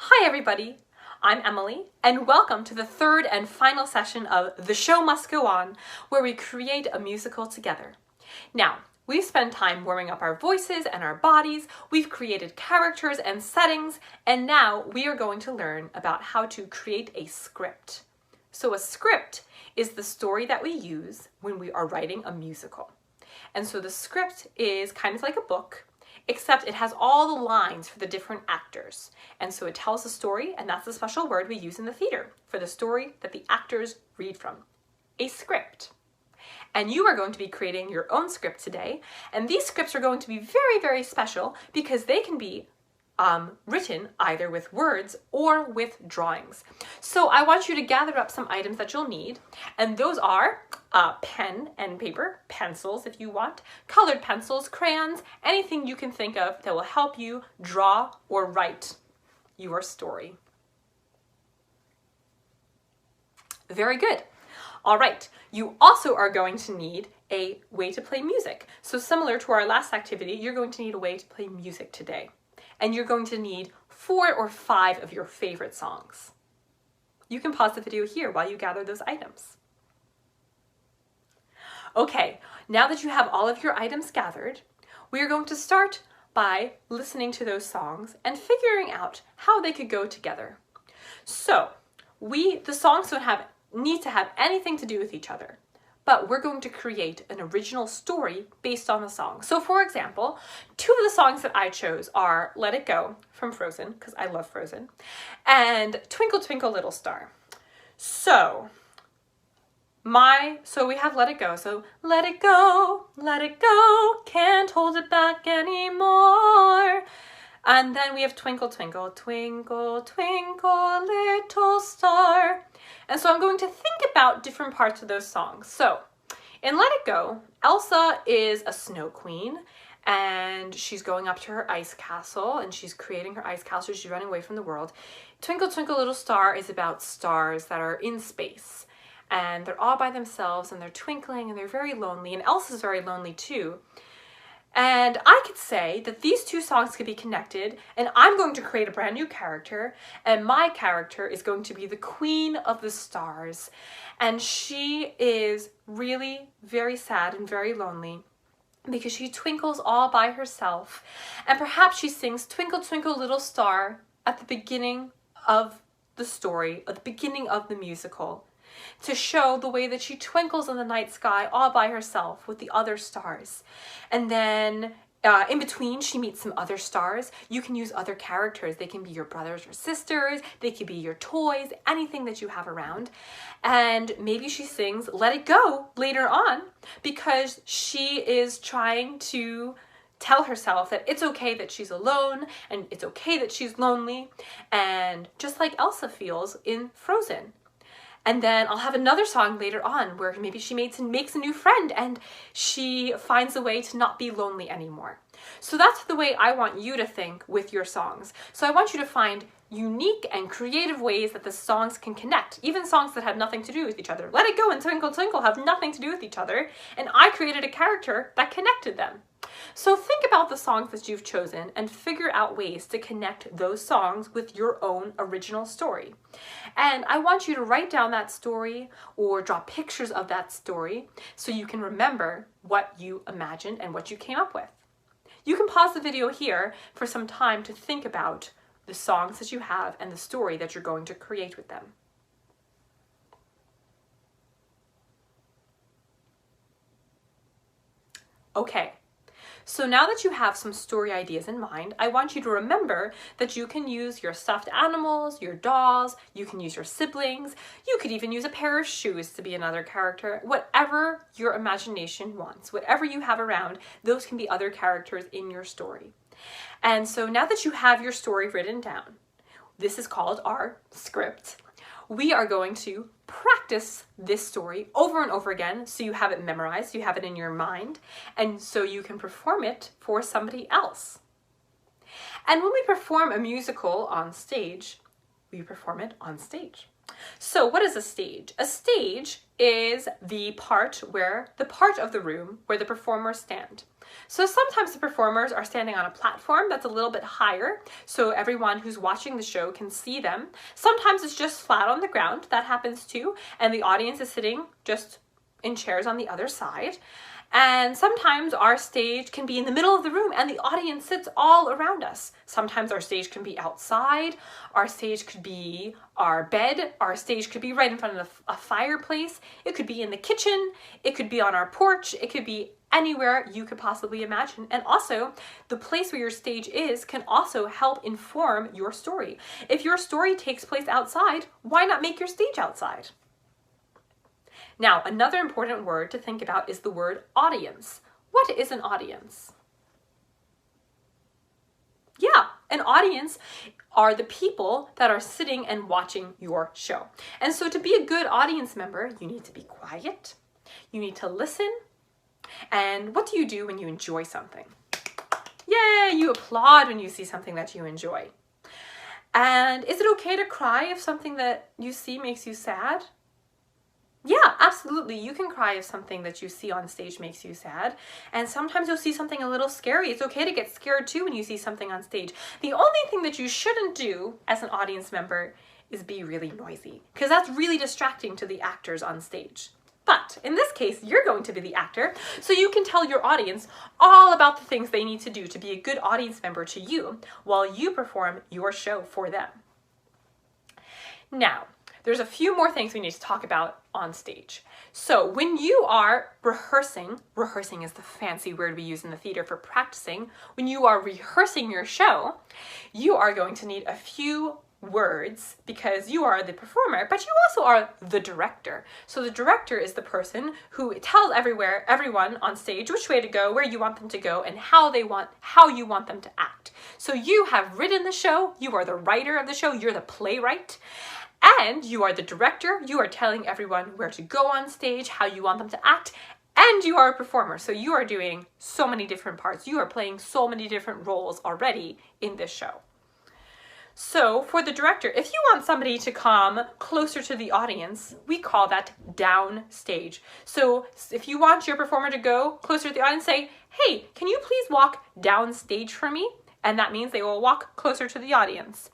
Hi everybody, I'm Emily, and welcome to the third and final session of The Show Must Go On, where we create a musical together. Now, we've spent time warming up our voices and our bodies, we've created characters and settings, and now we are going to learn about how to create a script. So a script is the story that we use when we are writing a musical. And so the script is kind of like a book, except it has all the lines for the different actors. And so it tells a story, and that's the special word we use in the theater for the story that the actors read from. A script. And you are going to be creating your own script today, and these scripts are going to be very, very special because they can be written either with words or with drawings. So I want you to gather up some items that you'll need, and those are pen and paper, pencils if you want, colored pencils, crayons, anything you can think of that will help you draw or write your story. Very good. All right, you also are going to need a way to play music. So similar to our last activity, you're going to need a way to play music today. And you're going to need 4 or 5 of your favorite songs. You can pause the video here while you gather those items. Okay, now that you have all of your items gathered, we are going to start by listening to those songs and figuring out how they could go together. So, the songs don't need to have anything to do with each other, but we're going to create an original story based on the song. So for example, 2 of the songs that I chose are Let It Go from Frozen, because I love Frozen, and Twinkle Twinkle Little Star. So we have Let It Go. So let it go, can't hold it back anymore. And then we have Twinkle Twinkle, twinkle twinkle little star. And so I'm going to think about different parts of those songs. So in Let It Go, Elsa is a snow queen and she's going up to her ice castle and she's creating her ice castle. She's running away from the world. Twinkle Twinkle Little Star is about stars that are in space and they're all by themselves and they're twinkling and they're very lonely, and Elsa's very lonely too. And I could say that these 2 songs could be connected, and I'm going to create a brand new character, and my character is going to be the Queen of the Stars. And she is really very sad and very lonely because she twinkles all by herself. And perhaps she sings Twinkle Twinkle Little Star at the beginning of the story, at the beginning of the musical, to show the way that she twinkles in the night sky all by herself with the other stars. And then in between, she meets some other stars. You can use other characters. They can be your brothers or sisters. They could be your toys, anything that you have around. And maybe she sings Let It Go later on because she is trying to tell herself that it's okay that she's alone and it's okay that she's lonely. And just like Elsa feels in Frozen. And then I'll have another song later on where maybe she makes a new friend and she finds a way to not be lonely anymore. So that's the way I want you to think with your songs. So I want you to find unique and creative ways that the songs can connect, even songs that have nothing to do with each other. Let It Go and Twinkle Twinkle have nothing to do with each other, and I created a character that connected them. So think about the songs that you've chosen and figure out ways to connect those songs with your own original story. And I want you to write down that story or draw pictures of that story so you can remember what you imagined and what you came up with. You can pause the video here for some time to think about the songs that you have and the story that you're going to create with them. Okay. So now that you have some story ideas in mind, I want you to remember that you can use your stuffed animals, your dolls, you can use your siblings, you could even use a pair of shoes to be another character. Whatever your imagination wants, whatever you have around, those can be other characters in your story. And so now that you have your story written down, this is called our script. We are going to practice this story over and over again so you have it memorized, you have it in your mind, and so you can perform it for somebody else. And when we perform a musical on stage, we perform it on stage. So what is a stage? A stage is the part of the room where the performers stand. So sometimes the performers are standing on a platform that's a little bit higher, so everyone who's watching the show can see them. Sometimes it's just flat on the ground, that happens too, and the audience is sitting just in chairs on the other side. And sometimes our stage can be in the middle of the room and the audience sits all around us. Sometimes our stage can be outside, our stage could be our bed, our stage could be right in front of a fireplace, it could be in the kitchen, it could be on our porch, it could be anywhere you could possibly imagine. And also, the place where your stage is can also help inform your story. If your story takes place outside, why not make your stage outside? Now, another important word to think about is the word audience. What is an audience? Yeah, an audience are the people that are sitting and watching your show. And so to be a good audience member, you need to be quiet, you need to listen, and what do you do when you enjoy something? Yay, you applaud when you see something that you enjoy. And is it okay to cry if something that you see makes you sad? Yeah, absolutely. You can cry if something that you see on stage makes you sad. And sometimes you'll see something a little scary. It's okay to get scared too when you see something on stage. The only thing that you shouldn't do as an audience member is be really noisy, because that's really distracting to the actors on stage. But in this case, you're going to be the actor, so you can tell your audience all about the things they need to do to be a good audience member to you while you perform your show for them. Now, there's a few more things we need to talk about on stage. So when you are rehearsing is the fancy word we use in the theater for practicing, when you are rehearsing your show, you are going to need a few words because you are the performer, but you also are the director. So the director is the person who tells everyone on stage which way to go, where you want them to go, and how you want them to act. So you have written the show, you are the writer of the show, you're the playwright, and you are the director. You are telling everyone where to go on stage, how you want them to act, and you are a performer. So you are doing so many different parts. You are playing so many different roles already in this show. So for the director, if you want somebody to come closer to the audience, we call that downstage. So if you want your performer to go closer to the audience, say, hey, can you please walk downstage for me? And that means they will walk closer to the audience.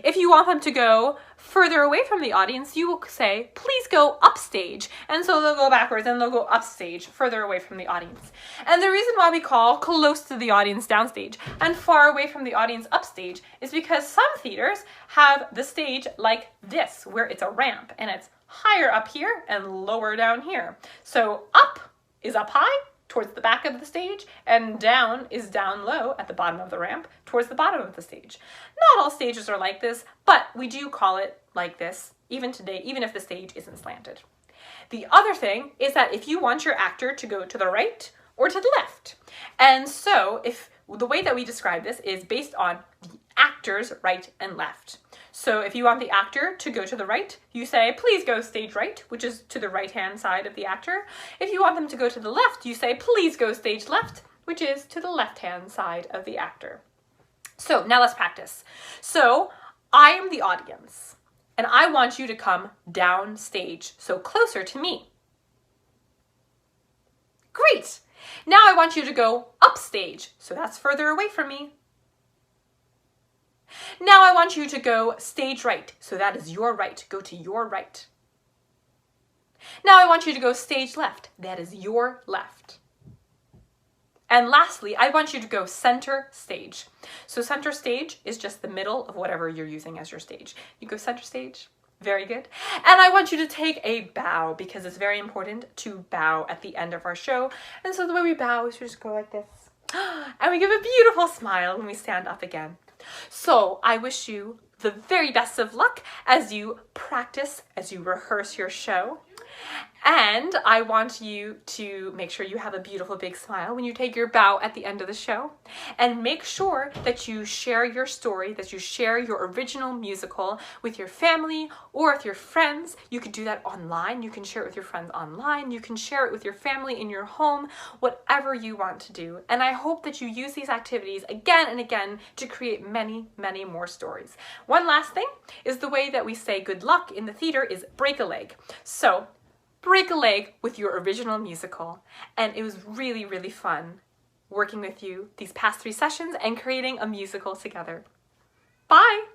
If you want them to go further away from the audience, you will say, please go upstage. And so they'll go backwards and they'll go upstage, further away from the audience. And the reason why we call close to the audience downstage and far away from the audience upstage is because some theaters have the stage like this, where it's a ramp and it's higher up here and lower down here. So up is up high towards the back of the stage, and down is down low at the bottom of the ramp towards the bottom of the stage. Not all stages are like this, but we do call it like this even today, even if the stage isn't slanted. The other thing is that if you want your actor to go to the right or to the left, and so if the way that we describe this is based on the actor's right and left. So if you want the actor to go to the right, you say, please go stage right, which is to the right-hand side of the actor. If you want them to go to the left, you say, please go stage left, which is to the left-hand side of the actor. So now let's practice. So I am the audience, and I want you to come down stage, so closer to me. Great. Now I want you to go upstage, so that's further away from me. Now I want you to go stage right, so that is your right. Go to your right. Now I want you to go stage left. That is your left. And lastly, I want you to go center stage. So center stage is just the middle of whatever you're using as your stage. You go center stage. Very good. And I want you to take a bow because it's very important to bow at the end of our show. And so the way we bow is we just go like this. And we give a beautiful smile when we stand up again. So I wish you the very best of luck as you practice, as you rehearse your show. And I want you to make sure you have a beautiful big smile when you take your bow at the end of the show. And make sure that you share your story, that you share your original musical with your family or with your friends. You could do that online. You can share it with your friends online. You can share it with your family in your home, whatever you want to do. And I hope that you use these activities again and again to create many, many more stories. One last thing is the way that we say good luck in the theater is break a leg. So break a leg with your original musical. And it was really, really fun working with you these past 3 sessions and creating a musical together. Bye!